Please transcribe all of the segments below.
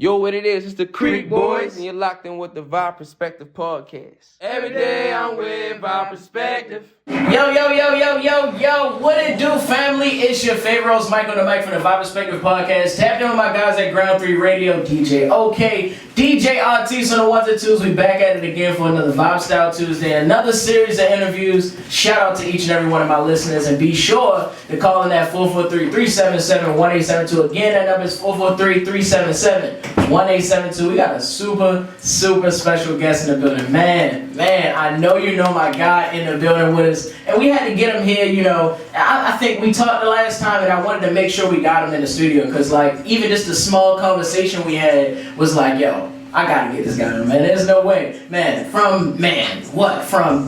Yo, what it is, it's the Creek Boys, and you're locked in with the Vibe Perspective Podcast. Every day I'm with Vibe Perspective. Yo, what it do, family? It's your favorite host, Mike on the mic from the Vibe Perspective Podcast. Tapped in with my guys at Ground 3 Radio, DJ OK, DJ Artis on the ones and twos. We back at it again for another Vibe Style Tuesday, another series of interviews. Shout out to each and every one of my listeners, and be sure to call in that 443-377-1872. Again, that number is 443-377-1872. We got a super special guest in the building. Man, I know you know my guy in the building with us, and we had to get him here. You know, I think we talked the last time, and I wanted to make sure we got him in the studio, because like even just the small conversation we had was like, yo, I gotta get this guy, man. There's no way, from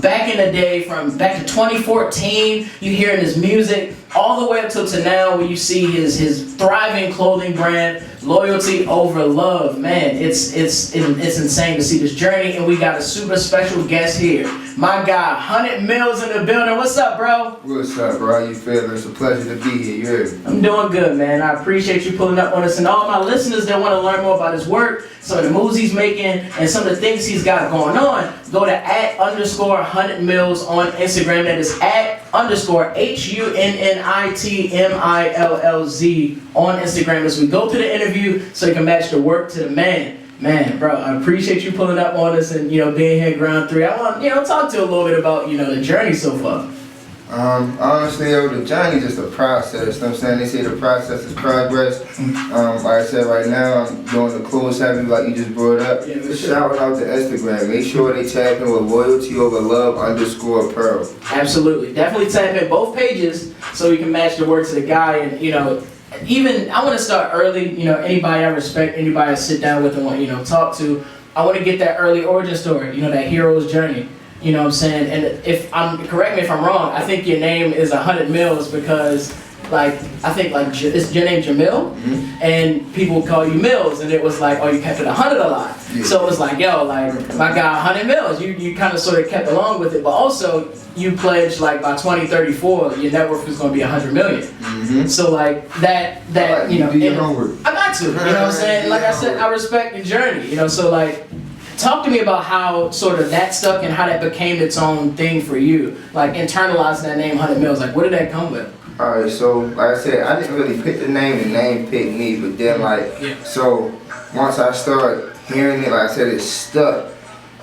back in the day, from back to 2014, you hearing his music all the way up till to now, where you see his thriving clothing brand, loyalty over love. Man, it's insane to see this journey, and we got a super special guest here. My guy, Hunnit Millz in the building. What's up, bro? What's up, bro? How you feeling? It's a pleasure to be here. You heard me? I'm doing good, man. I appreciate you pulling up on us, and all my listeners that want to learn more about his work, some of the moves he's making, and some of the things he's got going on, go to @_Hunnit Millz on Instagram. That is @_HUNNITMILLZ on Instagram as we go through the interview, so you can match the work to the man. Man, bro, I appreciate you pulling up on us and, being here at Ground 3. I want, talk to you a little bit about, the journey so far. Honestly, the journey is just a process. You know what I'm saying? They say the process is progress. Like I said, right now, I'm doing the clothes heavy like you just brought up. Yeah, just shout out to Instagram. Make sure they tap in with loyalty over love _Pearl. Absolutely. Definitely tap in both pages so we can match the work to the guy. And, even I want to start early. Anybody I respect, anybody I sit down with and want talk to, I want to get that early origin story. That hero's journey. You know what I'm saying? And correct me if I'm wrong, I think your name is Hunnit Millz because I think is your name Jamil? Mm-hmm. And people call you Mills, and it was like, oh, you kept it 100 a lot. Yeah. So it was like, yo, my guy Hunnit Millz, you kind of sort of kept along with it, but also you pledged by 2034 your net worth was going to be 100 million. Mm-hmm. So that do your homework. I got to, you know what I'm saying? Like I said, I respect the journey, so talk to me about how sort of that stuck and how that became its own thing for you, internalizing that name Hunnit Millz. Where did that come with? Alright, so like I said, I didn't really pick the name picked me, but then so once I started hearing it, like I said, it stuck.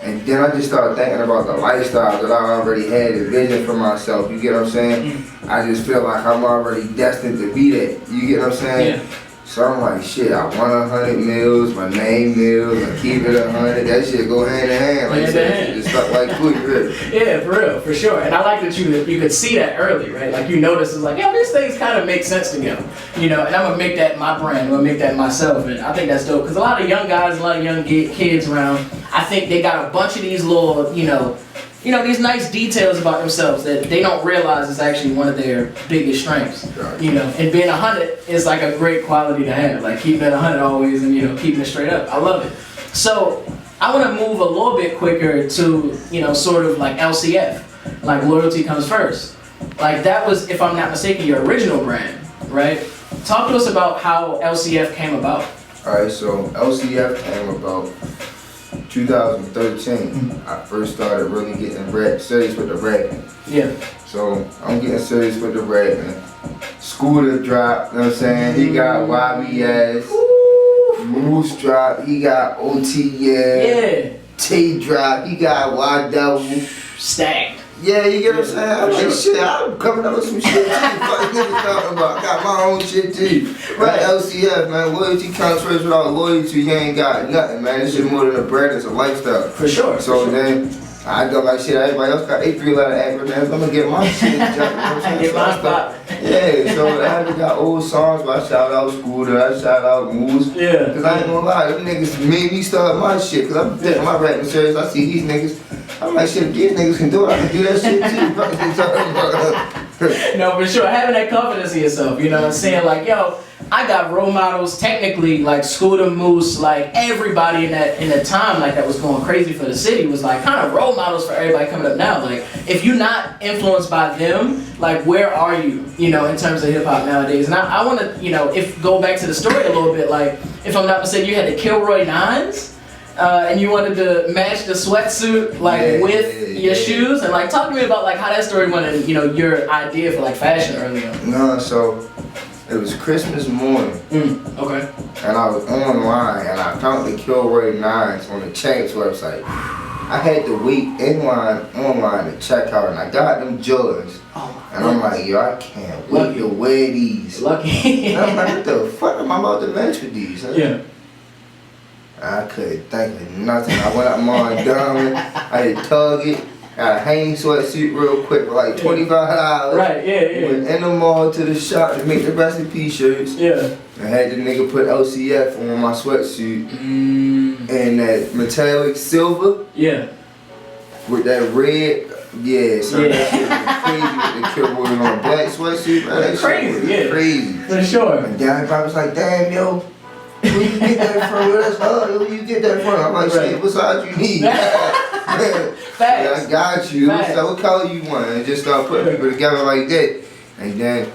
And then I just started thinking about the lifestyle that I already had, the vision for myself, you get what I'm saying? I just feel like I'm already destined to be that, you get what I'm saying? Yeah. So I'm like, shit, I want 100 Millz, my name Millz, I keep it 100, that shit go hand in hand. Like that, just stuck like quick, really. Yeah, for real, for sure. And I like that you could see that early, right? You notice it's these things kind of make sense together. And I'm going to make that my brand, I'm going to make that myself. And I think that's dope. Because a lot of young guys, a lot of young kids around, I think they got a bunch of these little, these nice details about themselves that they don't realize is actually one of their biggest strengths. And being 100 is a great quality to have. Keeping it 100 always and, keeping it straight up. I love it. So I want to move a little bit quicker to, sort of LCF. Loyalty comes first. That was, if I'm not mistaken, your original brand, right? Talk to us about how LCF came about. Alright, so LCF came about 2013, I first started really getting serious with the rapping. Yeah. So I'm getting serious with the rapping. Scooter dropped, you know what I'm saying? He got YBS. Moose dropped, he got OTS. Yeah. T dropped, he got YW. Stacked. Yeah, you get what I'm saying? I'm like, shit, I'm coming up with some shit too. Fuck niggas talking about. I got my own shit too. Right, LCF, man. Loyalty comes first. Without loyalty, you ain't got nothing, man. This shit more than a brand, it's a lifestyle. For sure. So then, I go like, shit, everybody else got 3 letter acronyms. I'm gonna get my shit. Get my spot. Yeah, so I got old songs, but I shout out Scooter, I shout out Moose. Yeah. Cause I ain't gonna lie, them niggas made me start my shit. Cause I'm taking my rapping serious. I see these niggas. I'm like, shit, if these niggas can do it, I can do that shit too. No, for sure. Having that confidence in yourself, saying yo, I got role models, technically, Scooter, Moose, everybody in that time, that was going crazy for the city was kind of role models for everybody coming up now. If you're not influenced by them, where are you, in terms of hip hop nowadays? And I want to, if go back to the story a little bit, if I'm not mistaken, you had the Kilroy 9s. And you wanted to match the sweatsuit with your shoes, and like talk to me about like how that story went and your idea for like fashion early on. No, so it was Christmas morning. Okay. And I was online and I found the Kilroy 9s on the Champs website. I had to wait in line online to check out, and I got them Jordans. And I'm like, yo, I can't wait to wear these. Lucky. And I'm like, what the fuck am I about to match with these? Huh? Yeah. I couldn't think of nothing. I went out Mall Diamond. I had Target. Got a hang sweatsuit real quick for like $25. Right, yeah. Went in the mall to the shop to make the recipe shirts. Yeah. I had the nigga put LCF on my sweatsuit. And that metallic silver. Yeah. With that red. Yeah, so that shit was crazy with the Kilroy on a black sweatsuit. Man, that Crazy, shit was yeah. crazy. For sure. And then everybody was like, damn, yo. Where you get that from? Where you get that from? I'm like, shit, what size you need? Facts. Yeah, I got you. Facts. So what color you want? And just start putting people together like that. And then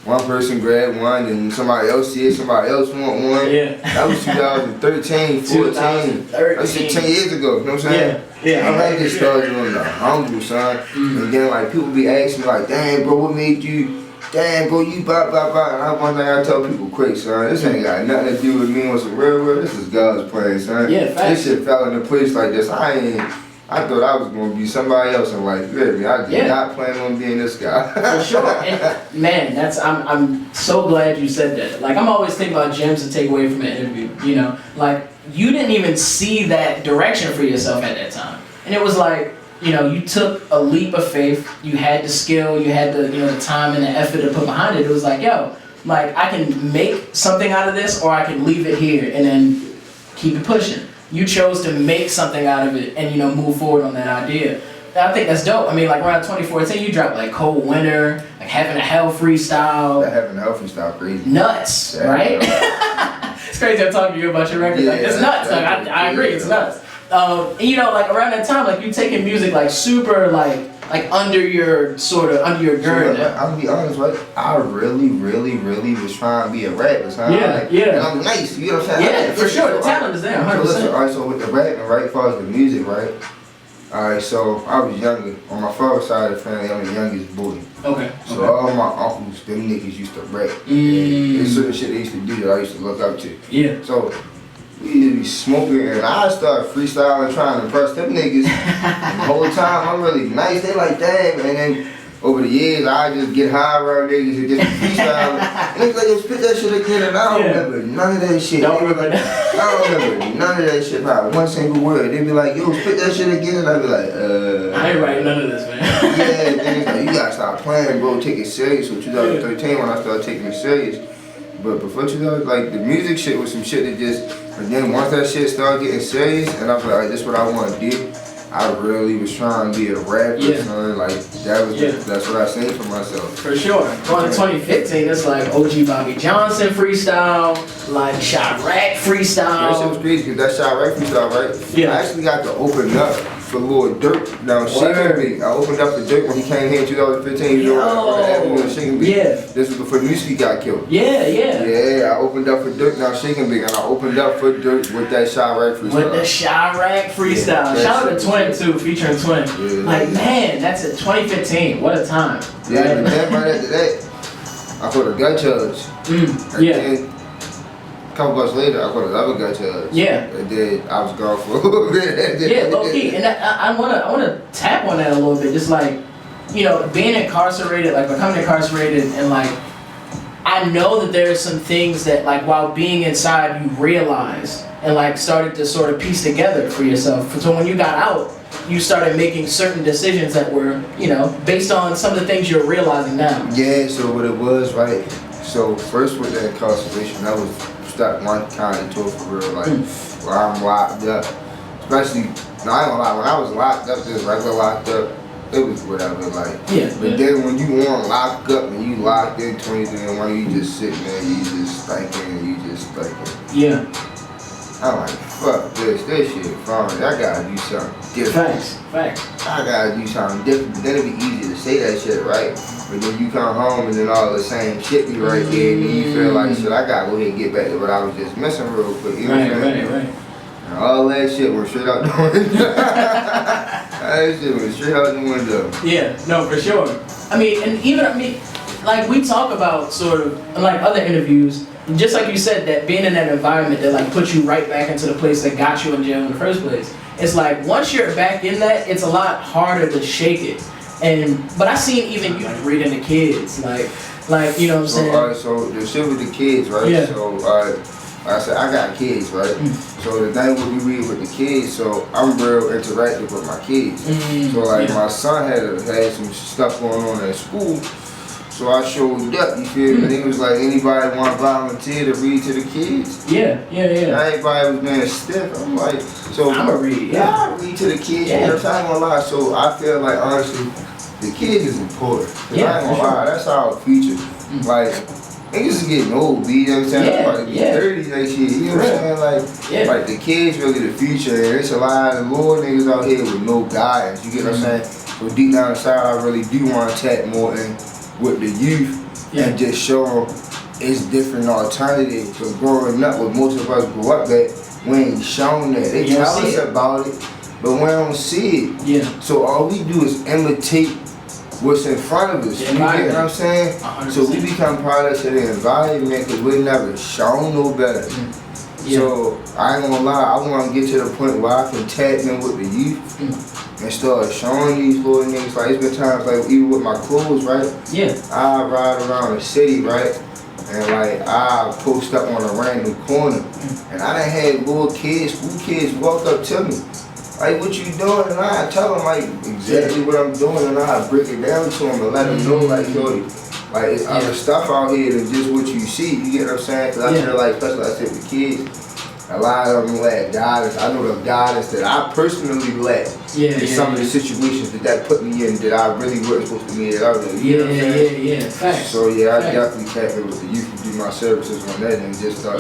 one person grabbed one, and somebody else see it, somebody else want one. Yeah. That was 2013, 14. That was 10 years ago, you know what I'm saying? Yeah. I just started doing the humble, son. And then like people be asking me like, damn bro, what made you, damn bro, you blah blah blah. And one thing I tell people quick, son, this ain't got nothing to do with me on some real, this is God's plan, son. Yeah, facts. This shit fell into place like this. I thought I was gonna be somebody else in life. Really, I did not plan on being this guy. For sure. And man, I'm so glad you said that. Like I'm always thinking about gems to take away from an interview, Like you didn't even see that direction for yourself at that time. And it was like, you took a leap of faith, you had the skill, you had the the time and the effort to put behind it. It was like, yo, like I can make something out of this or I can leave it here and then keep it pushing. You chose to make something out of it and move forward on that idea. And I think that's dope. I mean, like around 2014, you dropped like Cold Winter, like Having a Hell freestyle. That Having a Hell freestyle crazy. Nuts, right? It's crazy I'm talking to you about your record. Yeah, like it's nuts. Like I agree, it's nuts. And like around that time, like you taking music like super like under your gird. I'm gonna be honest, right? I really was trying to be a rapper, son. Yeah. And I'm nice, you know what I'm saying? Yeah, for sure. The talent is there, 100%. So listen, alright, so with the rapping, right, as far as the music, right? Alright, so I was younger. On my father's side of the family, I'm the youngest boy. Okay. So all my uncles, them niggas used to rap. There's certain shit they used to do that I used to look up to. Yeah. So we used to be smoking, and I started freestyling, trying to impress them niggas. And the whole time I'm really nice. They like, damn. And then over the years, I just get high around niggas and just freestyle. And they like, yo, spit that shit again. And I don't remember none of that shit. I don't remember none of that shit. Not one single word. They be like, yo, spit that shit again. And I be like, I ain't writing none of this, man. Yeah, then it's like, you gotta stop playing, bro. Take it serious. So 2013, when I started taking it serious. But before 2000, like the music shit was some shit that just. And then once that shit started getting serious, and I was like, this is what I want to do. I really was trying to be a rapper, son. Like that's what I seen for myself. For sure. Going to 2015, it's like OG Bobby Johnson freestyle, like Chirac freestyle. That shit was crazy because that Chirac freestyle, right? Yeah. I actually got to open up for Lil Durk down Shaking Beat. I opened up for Durk when he came here in 2015. You know, on the album on Shaking Beat. Yeah. This was before Music got killed. Yeah. Yeah, I opened up for Durk down Shaking Beat, and I opened up for Durk with that Chirac freestyle. With the Chirac freestyle. Shout out to Twin too, featuring Twin. Yeah. Like man, that's it. 2015. What a time. Yeah, and then right after that, I put a gut charge. And then, a couple months later, I put another gut charge. Yeah. And then I was gone for a little bit. Yeah, low key. And I wanna tap on that a little bit. Just like, being incarcerated, like becoming incarcerated, and like, I know that there's some things that like while being inside you realized and like started to sort of piece together for yourself. So when you got out, you started making certain decisions that were, based on some of the things you're realizing now. Yeah, so what it was, right? So first with the incarceration, that was step one kind of to it for real, like where I'm locked up. Especially, no, I ain't gonna lie, when I was locked up, just regular locked up, it was whatever, like. But then when you want locked up and you locked in 2021, you just sitting there, you just thinking. Yeah. I'm like, fuck this shit fun. I gotta do something different. Facts. I gotta do something different. But then it'd be easy to say that shit, right? But But then you come home and then all the same shit be right there, and then you feel like, shit, I gotta go ahead and get back to what I was just missing real quick. You know what I'm saying? Right. And all that shit went straight out the window. That shit went straight out the window. Yeah, no, for sure. I mean, like we talk about sort of like other interviews, just like you said, that being in that environment that like puts you right back into the place that got you in jail in the first place. It's like once you're back in that, it's a lot harder to shake it. But I seen even you like reading the kids, like you know what I'm saying. Alright, so the shit with the kids, right? Yeah. So like I said, I got kids, right? So the thing what we read with the kids, so I'm real interactive with my kids. So like my son had some stuff going on at school. So I showed up, you feel me? And he was like, anybody want to volunteer to read to the kids? Yeah. Everybody was being stiff. I'm like, so I'm a read, I read to the kids. You know, I ain't gonna lie. So I feel like honestly, the kids is important. I ain't gonna lie, that's our future. Like, niggas is getting old, B, you know what I'm saying? I'm about to be 30 next year, you know what I'm saying? Like the kids really the future, and there's a lot of little niggas out here with no guidance, you get what I'm saying? So deep down inside, I really do want to tap more in with the youth and just show them it's different alternatives. Because growing up, what most of us grew up at, we ain't shown that. They tell us about it, but we don't see it. So all we do is imitate what's in front of us. You get what I'm saying? 100%. So we become products of the environment because we're never shown no better. So I ain't gonna lie, I want to get to the point where I can tap in with the youth and start showing these little niggas. Like it's been times like even with my clothes, right? I ride around the city, right? And like I post up on a random corner, and I done had little kids, school kids walk up to me. Like, what you doing? And I tell them like exactly what I'm doing, and I break it down to them and let them know like, yo, like it's other stuff out here than just what you see. You get what I'm saying? Cause I feel like, especially I said with kids, a lot of them lack guidance. I know the guidance that I personally lack in some of the situations that put me in that I really wasn't supposed to be in. You know what I'm saying? Facts. So I definitely tap in with the youth and do my services on that and just start.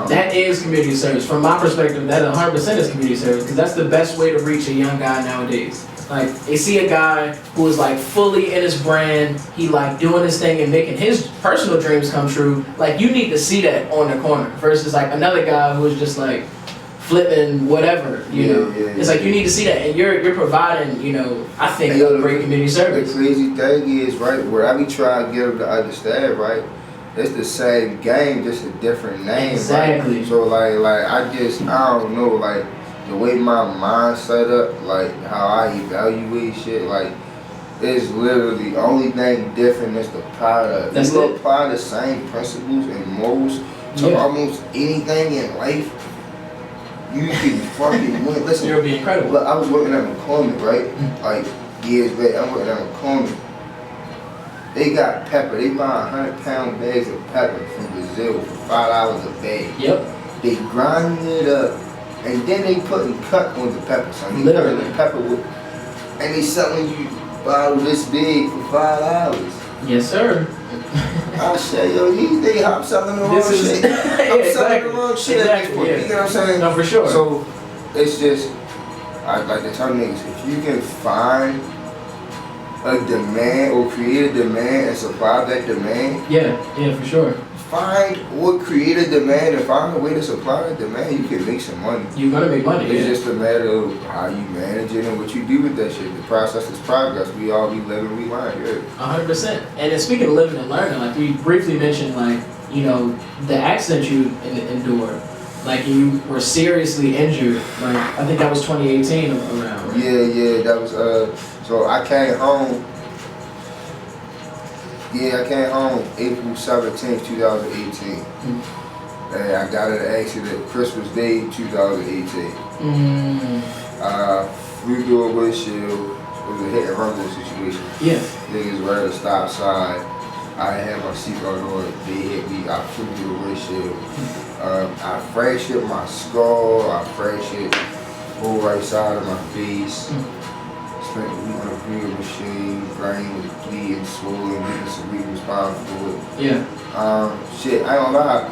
That is community service. From my perspective, that 100% is community service because that's the best way to reach a young guy nowadays. Like, they see a guy who is like fully in his brand, he like doing his thing and making his personal dreams come true. Like, you need to see that on the corner versus like another guy who is just like flipping whatever, you know. It's like you need to see that, and you're providing, you know, I think great community service. The crazy thing is, right, where I be trying to get them to understand, right, it's the same game, just a different name. Exactly. Right? So like I don't know, like the way my mind set up, like how I evaluate shit, like it's literally the only thing different is the product. That's you apply the same principles and morals to almost anything in life, you can fucking win. Listen, it'll be incredible. Look, I was working at McCormick, right? Like years back, I'm working at McCormick. They got pepper. They buy 100-pound bags of pepper from Brazil for $5 a bag. They grind it up, and then they putting cut on the pepper. So they cutting the pepper with, and they selling you a bottle this big for $5. Yes, sir. I say, yo, I'm selling the wrong shit. I'm selling the wrong shit at this point. You know what I'm saying? No, for sure. So it's just, I like to tell niggas, if you can find a demand or create a demand and supply that demand. For sure. Find or create a demand and find a way to supply that demand, you can make some money. You're gonna make money. It's just a matter of how you manage it and what you do with that shit. The process is progress. We all be living, we learn. 100%. And then speaking of living and learning, like we briefly mentioned, like, you know, the accident you endured. Like you were seriously injured. Like I think that was 2018 around. Right? Yeah, that was so I came home. I came home April 17th, 2018. And I got in an accident Christmas Day, 2018. Flew through a windshield. It was a hit and run situation. Niggas were at a stop sign. I had my seatbelt on. They hit me. I flew through the windshield. I fractured my skull. I fractured the whole right side of my face. Spent a week on a breathing machine. Brain was bleeding, swollen, getting cerebral spinal fluid. Shit, I ain't gonna lie.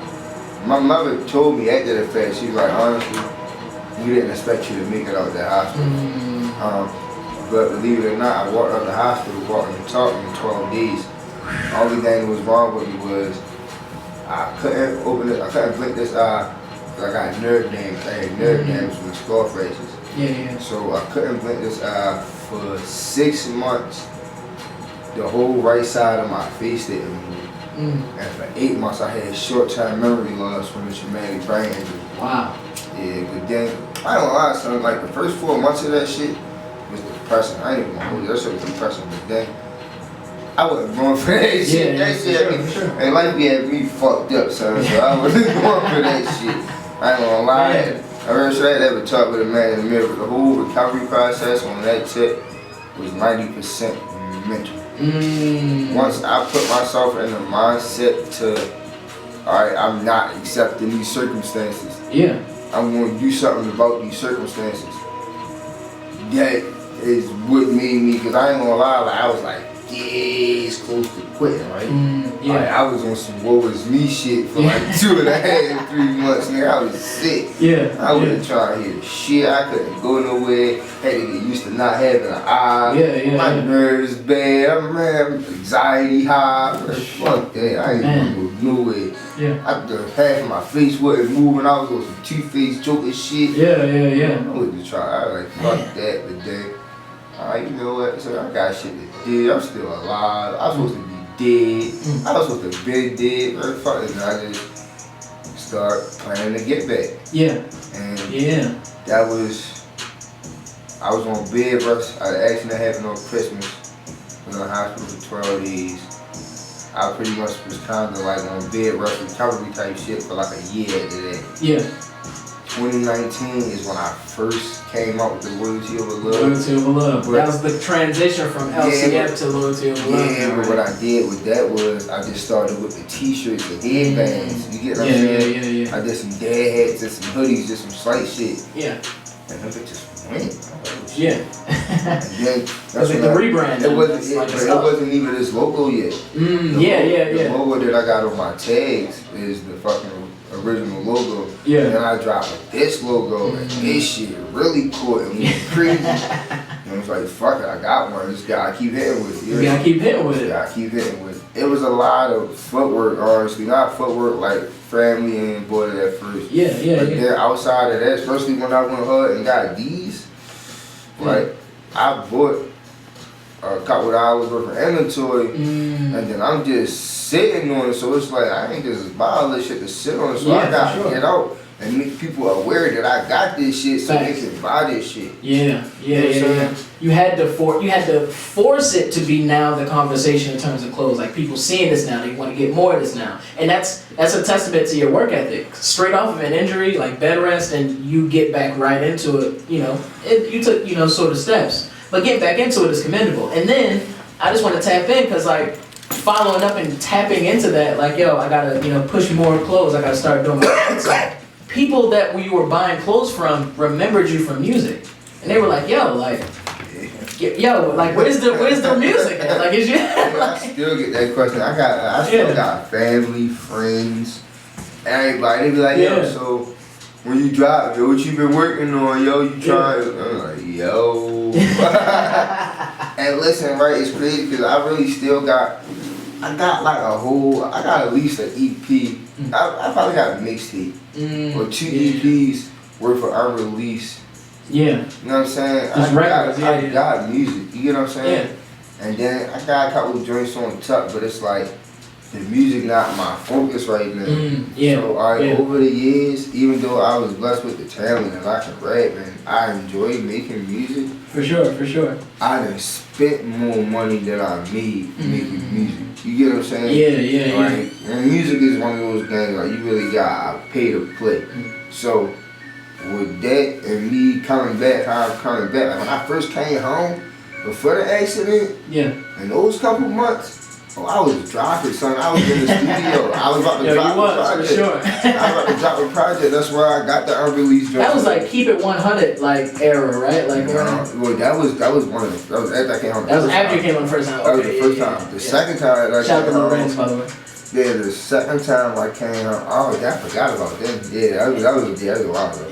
My mother told me after the fact, she was like, honestly, we didn't expect you to make it out of that hospital. But believe it or not, I walked out the hospital, walking and talking in 12 days. The only thing that was wrong with me was I couldn't open it, I couldn't blink this eye. I got nerve damage. I had nerve damage from the skull fractures. Yeah. So I couldn't blink this eye for 6 months. The whole right side of my face didn't move. And for 8 months, I had short-term memory loss from the traumatic brain injury. Wow. Yeah, but then, I don't lie, son, like the first 4 months of that shit was depressing. I ain't even gonna hold you, that shit was depressing, but then, I wasn't going for that shit. That shit had me, and life had me fucked up, son, so I wasn't going for that shit. I ain't gonna lie. I remember I ever talked with a man in the mirror, but the whole recovery process on that tip was 90% mental. Once I put myself in the mindset to, alright, I'm not accepting these circumstances. Yeah. I'm going to do something about these circumstances. That is what made me, because I ain't going to lie, like, I was like, it's close to quitting, right? Yeah. Like, I was on some woe is me shit for like 2.5, 3 months, nigga. I was sick. Yeah. I wasn't trying to hear shit. I couldn't go nowhere. Had to get used to not having an eye. My nerves bad. I'm anxiety high. Fuck that. I ain't gonna go nowhere. Half of my face wasn't moving. I was on some two-faced joker shit. Yeah. I wasn't trying. I was like, fuck that. But then, you know what? So I got shit to do. I'm still alive. I'm supposed to be dead. I was supposed to be dead. Fuck it. And I just start planning to get back. And that was, I was on bed rest. An accident happened on Christmas. I was in the hospital for 12 days. I pretty much was kind of like on bed rest recovery type shit for like a year after that. 2019 is when I first came out with the Loyalty Over Love. Loyalty Over Love. That was the transition from LCF to Loyalty Over Love. Yeah, but what I did with that was I just started with the t-shirts, the headbands. You get what I'm saying? I did some dad hats and some hoodies, just some slight shit. And them bitches went. And then that's like the rebrand. It wasn't even this logo yet. The logo that I got on my tags is the fucking original logo. And I dropped this logo and this shit really caught and went crazy. And it was like, fuck it, I got one. Just gotta keep hitting with it. You gotta keep hitting with it. Gotta keep hitting with it. It was a lot of footwork, honestly. Not footwork like family and bought it at first. But then outside of that, especially when I went hard and got these, like I bought a couple of hours worth of inventory and then I'm just sitting on it, so it's like I ain't just buy all this shit to sit on it, so I gotta get out and make people aware that I got this shit so they can buy this shit. You had to force it to be now the conversation in terms of clothes. Like people seeing this now, they want to get more of this now, and that's a testament to your work ethic. Straight off of an injury, like bed rest, and you get back right into it. You took sort of steps, but getting back into it is commendable. And then I just want to tap in because like following up and tapping into that, like yo, I gotta push more clothes. I gotta start doing my outside. People that we were buying clothes from remembered you from music, and they were like, like where's the music? Like, is you? I still get that question. I still got family, friends, everybody. They be like, so when you drop, what you been working on, you trying? I'm like, and listen, right? It's crazy because I really still got. I got at least an EP. I probably got a mixtape or 2 EPs worth of unreleased. You know what I'm saying? I got music. You get what I'm saying? And then I got a couple of joints on top, but it's like the music not my focus right now. So over the years, even though I was blessed with the talent and I can rap and I enjoy making music. For sure. I done spent more money than I made making music. You get what I'm saying? Like, and music is one of those things like you really got to pay to play. So with that and me coming back, how I'm coming back, like when I first came home before the accident, in those couple months, I was dropping, son. I was in the studio. I was about to drop a project. I was about to drop a project. That's why I got the unreleased joint. That was like Keep It 100 like era, right? Like well, that was one of the. That was after I came home. That was after you came on the first time. That was the first time. The second time I Shout out came to home. Lorenz, by the way. Yeah, the second time I came home. Oh, I forgot about them. Yeah, that was a while ago.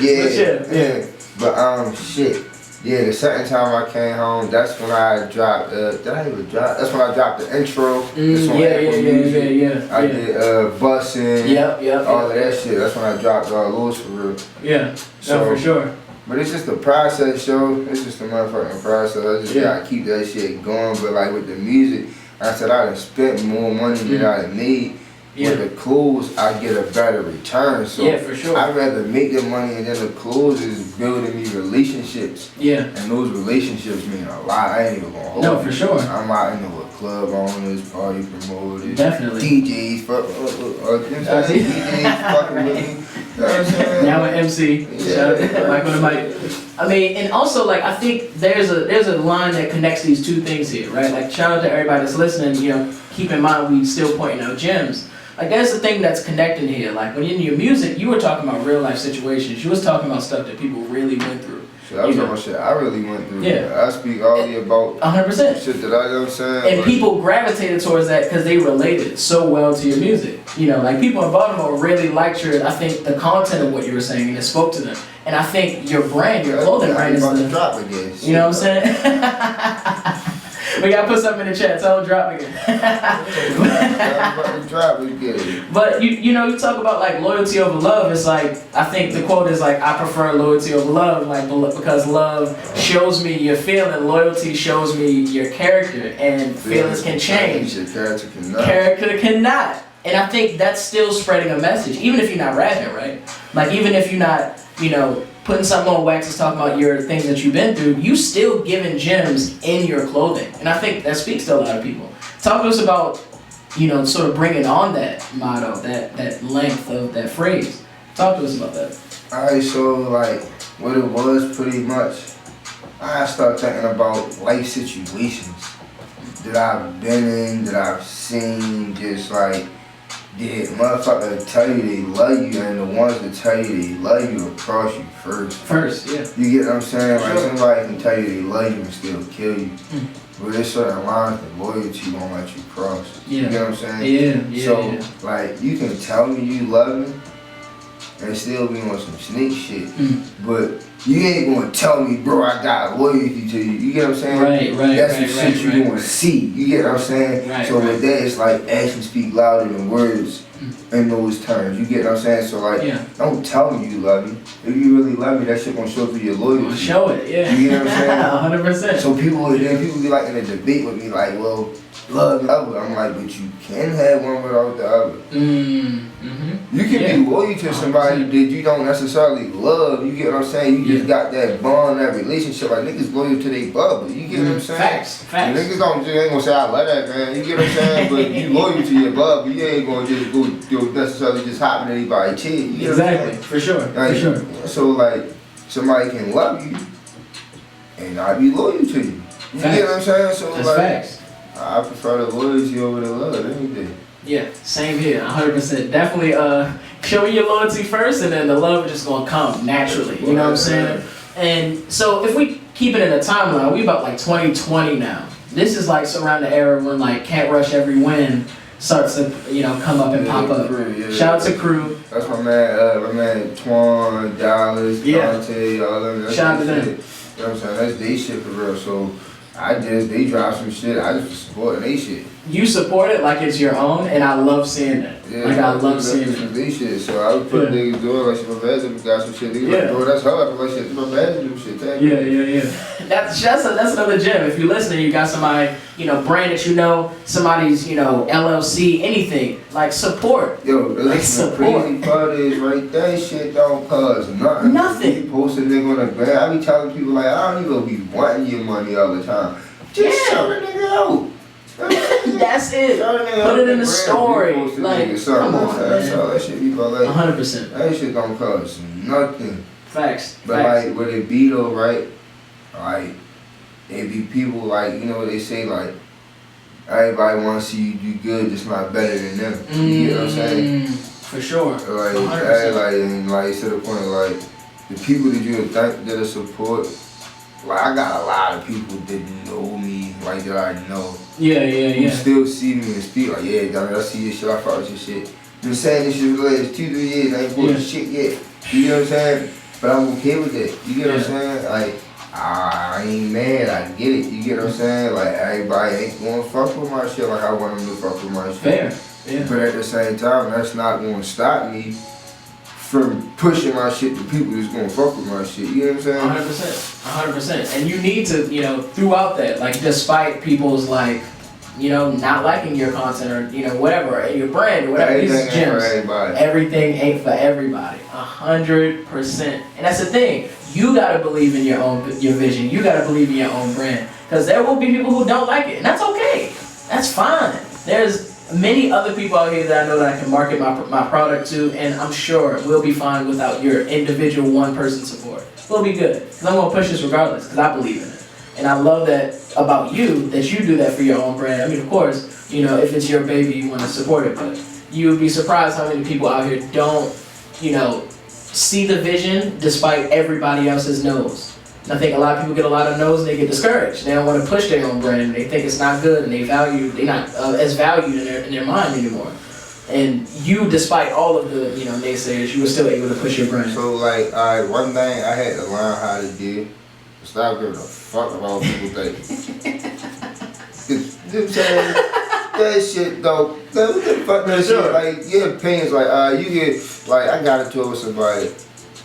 Yeah. But shit. Yeah, the second time I came home, that's when I dropped. Did I even drop? That's when I dropped the intro. Yeah. I did Bussin'. Yep. All of that shit. That's when I dropped all those for real. Yeah. So for sure. But it's just the process, yo. It's just the motherfucking process. I just gotta keep that shit going. But like with the music, I said I done spent more money than I done made. Yeah. With the clothes, I get a better return. So for sure. I'd rather make the money and then the clothes is building me relationships. Yeah. And those relationships mean a lot. I ain't even gonna hold No, for sure. I'm out in with club owners, party promoters, definitely. DJs, DJs fucking with me. You know what I'm saying? Now an MC. MikeOnTheMic. I mean, and also like I think there's a line that connects these two things here, right? Like shout out to everybody that's listening. You know, keep in mind we still pointing out gems. Like there's the thing that's connecting here. Like when in your music, you were talking about real life situations. You was talking about stuff that people really went through. Shit, I was talking about shit I really went through. Yeah. I speak only about 100%. shit that I know what I'm saying. And people gravitated towards that because they related so well to your music. You know, like people in Baltimore really liked I think the content of what you were saying and it spoke to them. And I think your brand, your clothing brand is the drop again. You know what I'm saying? We gotta put something in the chat. Tell them drop again. But you know, you talk about like loyalty over love. It's like I think the quote is like I prefer loyalty over love, like because love shows me your feeling, loyalty shows me your character, and feelings can change. Your character cannot. Character cannot. And I think that's still spreading a message, even if you're not rapping, right? Like even if you're not, you know, putting something on wax is talking about your things that you've been through, you still giving gems in your clothing. And I think that speaks to a lot of people. Talk to us about, you know, sort of bringing on that motto, that length of that phrase. Talk to us about that. Alright, so like what it was pretty much, I started thinking about life situations that I've been in, that I've seen, just like, yeah, motherfucker tell you they love you, and the ones that tell you they love you will cross you first. First, yeah. You get what I'm saying? Like somebody can tell you they love you and still kill you. But there's certain lines that loyalty won't let you cross. Yeah. You get what I'm saying? Yeah. So, like, you can tell me you love me and still be on some snake shit. But you ain't gonna tell me, bro, I got loyalty to you. You get what I'm saying? Right. That's the shit you gonna see. You get what I'm saying? So with that, it's like actions speak louder than words in those terms. You get what I'm saying? So like, don't tell me you love me. If you really love me, that shit gonna show through your loyalty. Show it, yeah. You get what I'm saying? 100%. So people be like in a debate with me, like, well, love the other. I'm like, but you can have one without the other. You can be loyal to somebody that you don't necessarily love. You get what I'm saying? You just got that bond, that relationship. Like niggas loyal to their bubble. You get what I'm saying? Facts. Niggas ain't gonna say I love that man. You get what I'm saying? But you loyal to your bubble. You ain't gonna just go necessarily just hopping anybody's head. You get Exactly. For sure. Like, for sure. So like somebody can love you and not be loyal to you. You get what I'm saying? So that's like, facts. I prefer the loyalty over the love any day. Yeah, same here, 100%. Definitely show me your loyalty first, and then the love is just gonna come naturally. You know what I'm saying? And so if we keep it in a timeline, we about like 2020 now. This is like around the era when like Can't Rush Every Win starts to come up and pop up. Crew, Shout out to Crew. That's my man Twan, Dallas, Dante, all of them. Shout out to them. You know what I'm saying? That's they shit for real. So they drop some shit. I just support they shit. You support it like it's your own, and I love seeing that. Yeah, like I love seeing some it. they shit. So I would put niggas doing like shit. My bad got some shit. Niggas like, bro, that's hard. Like shit. My bad do shit. Yeah. That's another gem. If you're listening, you got somebody, brand that somebody's, LLC, anything. Like support. Yo, like support. The crazy part is right that shit don't cost nothing. Nothing. You post a nigga on the gram. I be telling people like I don't even be wanting your money all the time. Just show the nigga out. That's it. Put it in the story. Like, come on, man. That shit be like 100%. That shit don't cost nothing. Facts. But like, what it be though, right? Like, it be people like, they say like, everybody want to see you do good, just not better than them. You get what I'm saying? For sure. Like, and to the point, like, the people that you would think that are support, like, I got a lot of people that know me, like, that I know. Yeah. Who still see me and speak, like, yeah, dummy, I see your shit, I fuck with your shit. Been saying this shit for the last 2-3 years, I ain't posted shit yet. You know what I'm saying? but I'm okay with it. You get what I'm saying? Like, I ain't mad, I get it. You get what I'm saying? Like, everybody ain't gonna fuck with my shit like I want them to fuck with my shit. Fair. Yeah. But at the same time, that's not gonna stop me from pushing my shit to people that's gonna fuck with my shit. You know what I'm saying? 100%. And you need to, you know, throughout that, like, despite people's, like, you know, not liking your content or, you know, whatever, your brand or whatever, Everything these gems, ain't for everybody. everything ain't for everybody. 100%. And that's the thing. You gotta believe in your vision. You gotta believe in your own brand. Because there will be people who don't like it. And that's okay. That's fine. There's many other people out here that I know that I can market my product to, and I'm sure we'll be fine without your individual one-person support. We'll be good. Because I'm gonna push this regardless, because I believe in it. And I love that about you, that you do that for your own brand. I mean, of course, you know, if it's your baby, you want to support it, but you would be surprised how many people out here don't, you know, see the vision despite everybody else's no's. And I think a lot of people get a lot of no's and they get discouraged. They don't want to push their own brand, and they think it's not good, and they're not as valued in their mind anymore. And you, despite all of the, you know, naysayers, you were still able to push your brand. So like, alright, one thing I had to learn how to do, stop giving a fuck about what people think. You know what I'm saying? That shit though, what the fuck that shit, like, your opinions, like, you get, like, I got into it with somebody,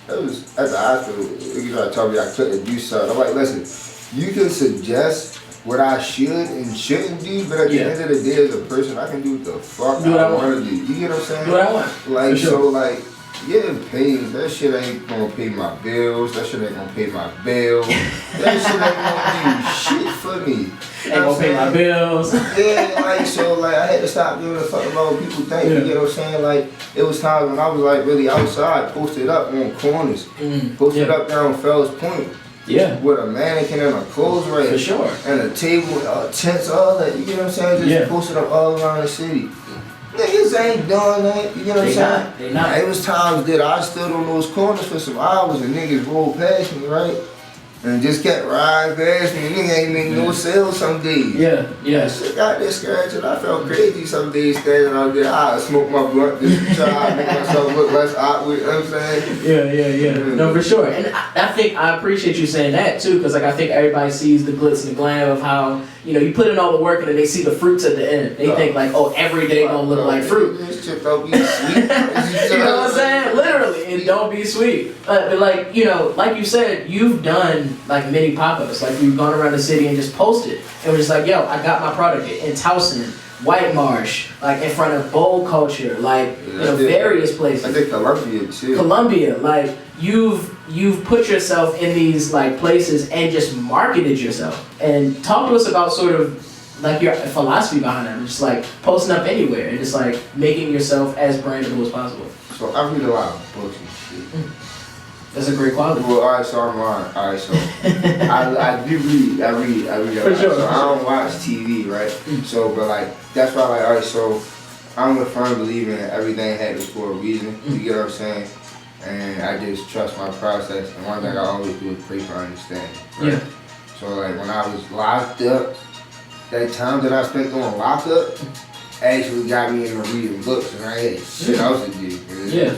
it was at the hospital, he tried to tell me I couldn't do something. I'm like, listen, you can suggest what I should and shouldn't do, but at the end of the day, as a person, I can do what the fuck I want to do. You get what I'm saying? Do what I want. Like, so, like, your opinions, that shit ain't gonna pay my bills, that shit ain't gonna pay my bill, that shit ain't gonna do shit for me. Ain't gonna pay my bills. Yeah, like, so, like, I had to stop giving a fuck about what people think, you get what I'm saying? Like, it was times when I was, like, really outside, posted up on corners, posted up down Fells Point. Yeah. With a mannequin and a clothes rack. For sure. And a table, tents, all that, you get what I'm saying? Just posted up all around the city. Niggas ain't doing that, you know what I'm saying? They not. It was times that I stood on those corners for some hours and niggas rolled past me, right? And just kept riding past me. Nigga ain't make no sales some days. Yeah. That shit got discouraged and I felt crazy some days standing out there. I smoke my blunt just to try to make myself look less awkward, you know what I'm saying? Yeah. No, for sure. And I think I appreciate you saying that too, because like I think everybody sees the glitz and the glam of how, you know, you put in all the work and then they see the fruits at the end. They think like, oh, every day gonna look like fruit. This shit don't be sweet. You know what I'm saying? Literally, it don't be sweet. But like, you know, like you said, you've done like many pop-ups. Like you've gone around the city and just posted. And we're just like, yo, I got my product in Towson, White Marsh, like in front of Bowl Culture, like you know, various places. I think Columbia too. Columbia, like you've put yourself in these like places and just marketed yourself. And talk to us about sort of like your philosophy behind it. Just like posting up anywhere and just like making yourself as brandable as possible. So I read a lot of books and shit. That's a great quality. Well, alright, so I'm lying. Alright, so I do read. I read a lot. Sure, so I don't watch TV, right? So, but like, that's why, like, alright, so I'm a firm believer in everything happens for a reason. You get what I'm saying? And I just trust my process. And one thing I always do is pray for understanding. Right? Yeah. So, like, when I was locked up, that time that I spent on lockup actually got me into reading books, and I had shit else to do. Yeah.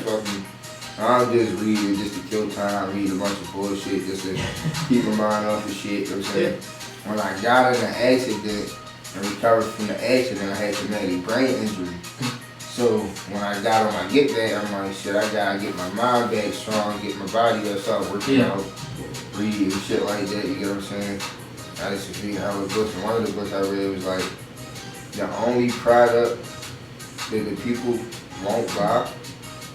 I'm just reading just to kill time, read a bunch of bullshit just to keep my mind off of shit, you know what I'm saying? When I got in an accident and recovered from the accident, I had traumatic brain injury. So when I got on my get back, I'm like, shit, I gotta get my mind back strong, get my body up, start working out, read and shit like that, you get what I'm saying? I just read all the books, and one of the books I read was like, the only product that the people won't buy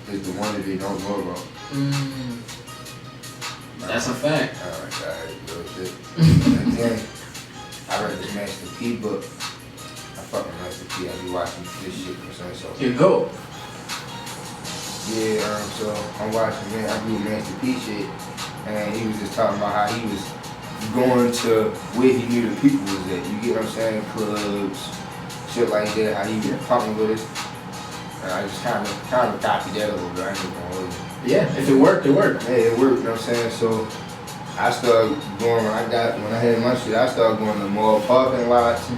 is the one that they don't know about. That's a fact. Alright, real shit. And then I read the Master P book. I fuck with Master P. I be watching this shit for some so. Here you go. Yeah, so I'm watching, man. I do Master P shit, and he was just talking about how he was going to where he knew the people was at. You get what I'm saying? Clubs, shit like that. How he was pumping with us. I just kind of copied that a little bit. I ain't gonna hold you. Yeah, if it worked, it worked. Yeah, it worked, you know what I'm saying? So I started going, when I had my shit, I started going to mall parking lots.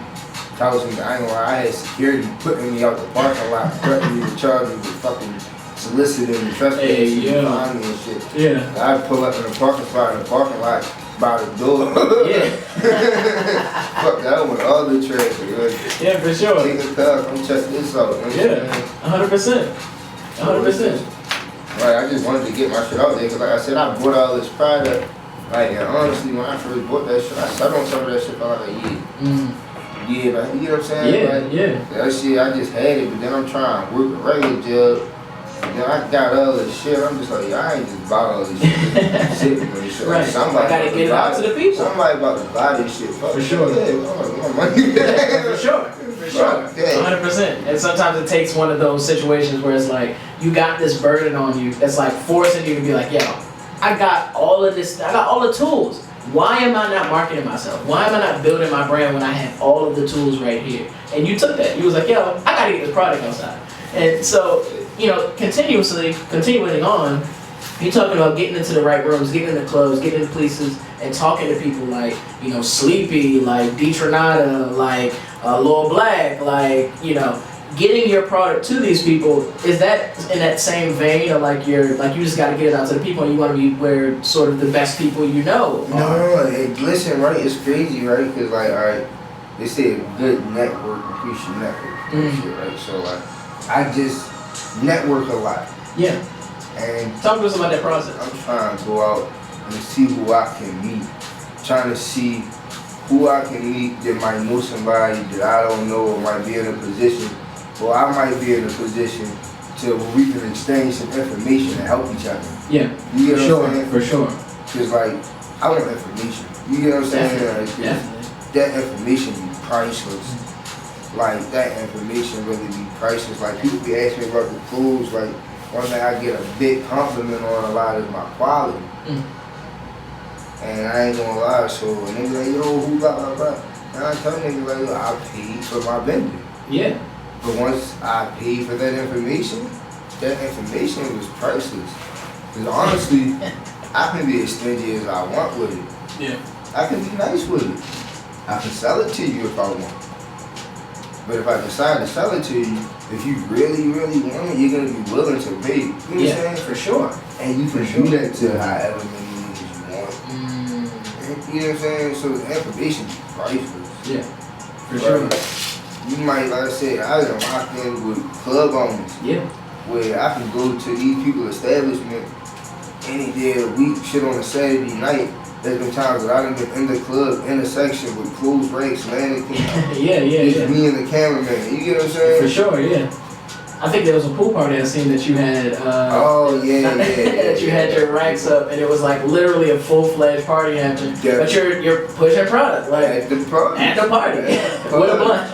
I ain't gonna lie, I had security putting me out the parking lot, threatening me to charge me with fucking soliciting and trespassing and find me and shit. Yeah. I'd pull up in the parking spot in the parking lot by the door. Yeah. Fuck that one, all the trash. Yeah, for sure. Take a car, come check this out. Yeah, 100%. 100%. Like, I just wanted to get my shit out there, because like I said, I bought all this product. Like, and honestly, when I first bought that shit, I sat on some of that shit for like a year. Yeah, like, you know what I'm saying? Yeah, like, yeah. That shit, I just had it, but then I'm trying to work a regular job. And then I got all this shit, I'm just like, I ain't just bought all this shit. Shit with this shit. Right. Like, somebody I gotta get it out to the people. Somebody about to buy this shit. Fuck For sure. Yeah, I want money. Yeah, for sure. For sure. 100%. And sometimes it takes one of those situations where it's like, you got this burden on you that's like forcing you to be like, yo, I got all of this, I got all the tools. Why am I not marketing myself? Why am I not building my brand when I have all of the tools right here? And you took that. You was like, yo, I gotta get this product outside. And so, you know, continuing on, you're talking about getting into the right rooms, getting into clubs, getting into places, and talking to people like, you know, Sleepy, like D Trinata, like Lil Black, like, you know, getting your product to these people. Is that in that same vein, or like you just got to get it out to the people and you want to be where sort of the best people you know are? No, listen, right? It's crazy, right? Because like, all right, they say a good network increase your network, and shit, right? So like, I just network a lot. Yeah. And talk to us about that process. I'm trying to go out and see who I can meet. Trying to see who I can meet that might know somebody that I don't know, or might be in a position, or I might be in a position to where we can exchange some information and help each other. Yeah. You get what I'm saying? For sure. Because like, I want information. You get what I'm saying? Definitely. Like, that information be priceless. Like, that information really be priceless. Like, people be asking me about the clothes. Like, one thing I get a big compliment on a lot is my quality. And I ain't gonna lie, so a nigga like, yo, who blah, blah, blah. And I tell niggas like, yo, I paid for my vendor. Yeah. But once I paid for that information was priceless. Because honestly, I can be as stingy as I want with it. Yeah. I can be nice with it. I can sell it to you if I want. But if I decide to sell it to you, if you really, really want it, you're gonna be willing to pay. You know what I'm saying? For sure. And you can do that to however many niggas you want. You know what I'm saying? So the information is priceless. Yeah. For sure. You might, like I said, I done locked in with club owners. Yeah. Where I can go to these people's establishment any day of the week, shit on a Saturday night. There's been times that I done been in the club, in a section with closed ranks, mannequins. Yeah. It's me and the cameraman. You get what I'm saying? For sure, yeah. I think there was a pool party I seen that you had. That you had your racks up, and it was like literally a full-fledged party happening. Yeah. But you're pushing product like at the party. With a blunt.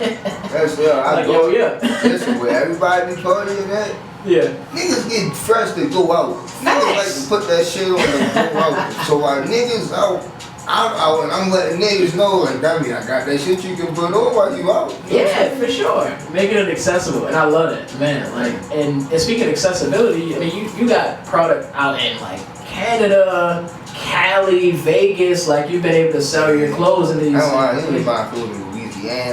That's I go. Yeah. Listen, where everybody be partying at. Yeah. Niggas get fresh to go out. Niggas like to put that shit on and go out. So like niggas out, I'm out and I'm letting niggas know like, that mean I got that shit you can put on while you out. Yeah, for sure. Making it accessible, and I love it, man. Like, and speaking of accessibility, I mean, you got product out in like Canada, Cali, Vegas. Like, you've been able to sell your clothes in these. I don't know, buy clothes in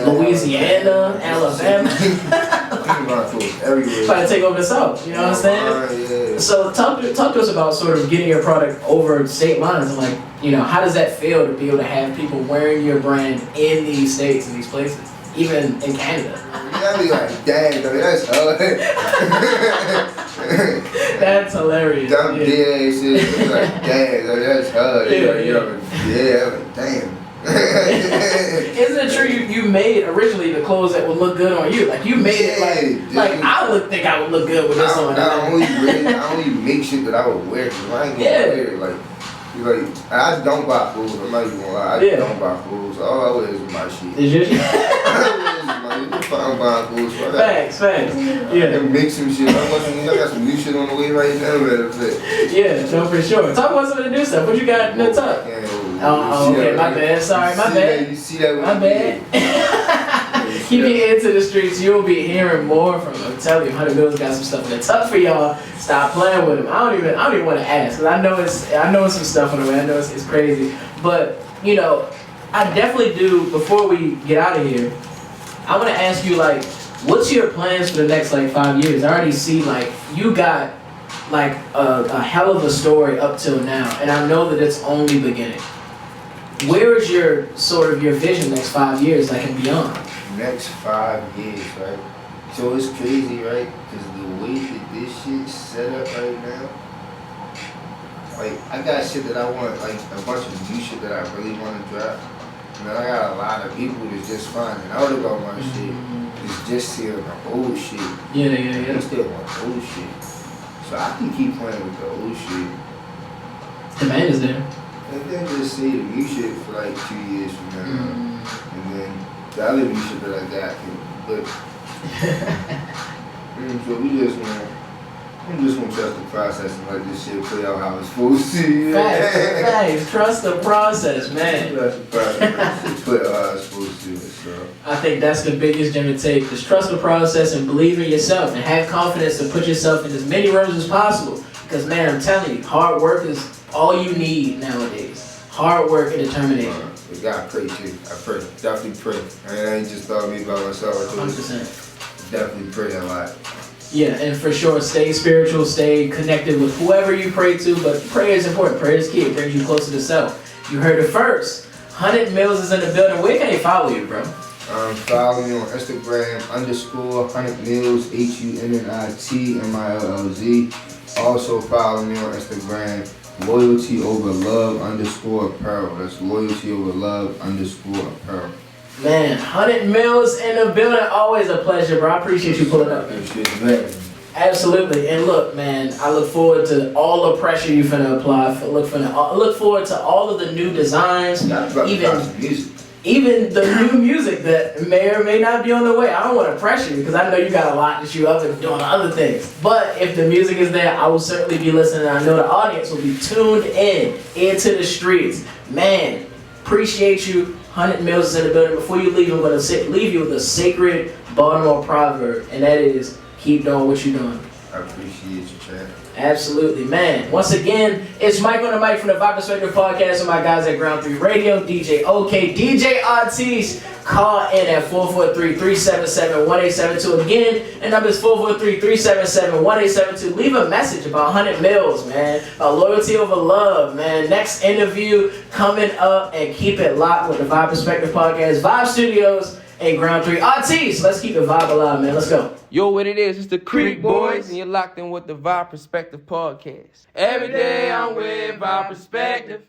Louisiana, Alabama. Everywhere. Trying to take over the South, you know what I'm saying? Yeah. So talk to us about sort of getting your product over state lines, and like, you know, how does that feel to be able to have people wearing your brand in these states and these places, even in Canada? I be like, dang, that's hard. That's hilarious. Dumb dead ass shit. Like, dang, that's hard. Like, damn. Isn't it true you made originally the clothes that would look good on you? Like, you made it like I would think I would look good with this on. I only make shit that I would wear, because I ain't gonna wear it. Like, I don't buy clothes. I'm not even gonna lie. I don't buy clothes. All I wear is my shit. Is your shit? I'm buying clothes. Facts. Yeah. I make some shit. I got some new shit on the way right now. Yeah, no, for sure. Talk about some of the new stuff. What you got in the top? Oh, okay, my bad. Sorry, my bad. You see that? My bad. Keep your ear to the streets. You'll be hearing more from him. I'm telling you, Hunnit Millz got some stuff in the tuck for y'all. Stop playing with him. I don't even want to ask, because I know it's some stuff on the way. I know it's crazy, but you know, I definitely do. Before we get out of here, I want to ask you, like, what's your plans for the next like 5 years? I already see like you got like a hell of a story up till now, and I know that it's only beginning. Where is your sort of your vision next 5 years, like and beyond? Next 5 years, right? So it's crazy, right? Because the way that this shit's set up right now, like I got shit that I want, like a bunch of new shit that I really want to drop. And then I got a lot of people that's just finding out about my shit. It's just still the old shit. Yeah. They still want old shit. So I can keep playing with the old shit. Demand is there. And then just say the new shit for like 2 years from now. And then the other new shit that I got but so I'm just gonna trust the process and let this shit play out how it's supposed to. Facts. Trust the process, man. Trust the process. Play out how it's supposed to. So I think that's the biggest gem to take. Just trust the process and believe in yourself and have confidence to put yourself in as many rooms as possible. Because man, I'm telling you, hard work is all you need nowadays. Hard work and determination. We gotta pray too. I pray. Definitely pray. I ain't just thought me by myself. 100%. Definitely pray a lot. Yeah, and for sure, stay spiritual, stay connected with whoever you pray to, but prayer is important. Prayer is key. It brings you closer to self. You heard it first. Hunnit Millz is in the building. Where can they follow you, bro? Follow me on Instagram, _Hunnit Millz, HUNNIT MILLZ. Also follow me on Instagram, Loyalty Over Love _apparel. That's Loyalty Over Love _apparel. Man, Hunnit Millz in the building. Always a pleasure, bro. I appreciate you pulling up, man. Absolutely. And look, man, I look forward to all the pressure you finna apply. Look forward to all of the new designs, even the new music that may or may not be on the way. I don't want to pressure you because I know you got a lot that you up and doing other things. But if the music is there, I will certainly be listening. I know the audience will be tuned into the streets. Man, appreciate you. Hunnit Millz is in the building. Before you leave, I'm going to leave you with a sacred Baltimore proverb, and that is, keep doing what you're doing. I appreciate you, Chad. Absolutely, man. Once again, it's Mike on the mic from the Vibe Perspective Podcast with my guys at Ground 3 Radio, DJ OK, DJ Artiste. Call in at 443-377-1872. Again, the number is 443-377-1872. Leave a message about Hunnit Millz, man. About loyalty over love, man. Next interview coming up, and keep it locked with the Vibe Perspective Podcast, Vibe Studios, and Ground 3 Artiste. Let's keep the vibe alive, man. Let's go. Yo, what it is, it's the Creek Boys, and you're locked in with the Vibe Perspective Podcast. Every day I'm with Vibe Perspective.